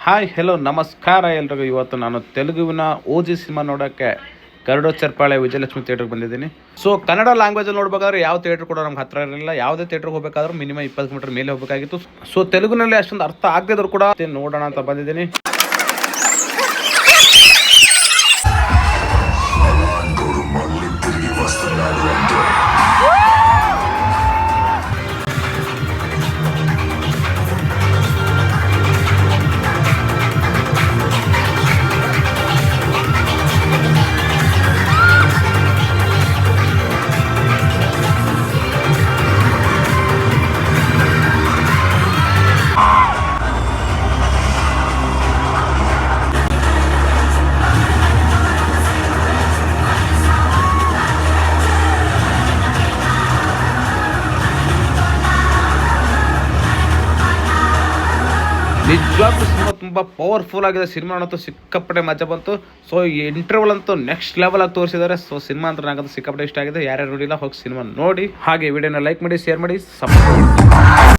Hi hello ನಮಸ್ಕಾರ ಎಲ್ರಿಗೂ. ಇವತ್ತು ನಾನು ತೆಲುಗುವಿನ ಓಜಿ ಸಿನಿಮಾ ನೋಡೋಕ್ಕೆ ಗರುಡ ಚರ್ಪಾಳೆ ವಿಜಯಲಕ್ಷ್ಮಿ ಥಿಯೇಟ್ರಿಗೆ ಬಂದಿದ್ದೀನಿ. ಸೊ ಕನ್ನಡ ಲ್ಯಾಂಗ್ವೇಜಲ್ಲಿ ನೋಡ್ಬೇಕಾದ್ರೆ ಯಾವ ಥಿಯೇಟ್ರ್ ಕೂಡ ನಮ್ಗೆ ಹತ್ತಿರ ಇರಲಿಲ್ಲ. ಯಾವುದೇ ಥಿಯೇಟ್ರಿಗೆ ಹೋಗಬೇಕಾದ್ರೂ ಮಿನಿಮಮ್ 20 ಕಿಲೋಮೀಟರ್ ಮೇಲೆ ಹೋಗಬೇಕಾಗಿತ್ತು. ಸೊ ತೆಲುಗಿನಲ್ಲಿ ಅಷ್ಟೊಂದು ಅರ್ಥ ಆಗದಿದ್ರು ಕೂಡ ನೋಡೋಣ ಅಂತ ಬಂದಿದ್ದೀನಿ. ನಿಜವಾಗ್ಲೂ ಸಿನಿಮಾ ತುಂಬ ಪವರ್ಫುಲ್ ಆಗಿದೆ. ಸಿನಿಮಾ ಅಂತೂ ಸಿಕ್ಕಾಪಟ್ಟೆ ಮಜಾ ಬಂತು. ಸೊ ಈ ಇಂಟರ್ವಲ್ ಅಂತೂ ನೆಕ್ಸ್ಟ್ ಲೆವೆಲ್ ಆಗಿ ತೋರಿಸಿದ್ದಾರೆ. ಸೊ ಸಿನಿಮಾ ಅಂತ ನನಗಂತೂ ಸಿಕ್ಕಾಪಟ್ಟೆ ಇಷ್ಟ ಆಗಿದೆ. ಯಾರ್ಯಾರು ನೋಡಿಲ್ಲ ಹೋಗಿ ಸಿನಿಮಾ ನೋಡಿ. ಹಾಗೆ ವಿಡಿಯೋನ ಲೈಕ್ ಮಾಡಿ, ಶೇರ್ ಮಾಡಿ, ಸಬ್ಸ್ಕ್ರೈಬ್ ಮಾಡಿ.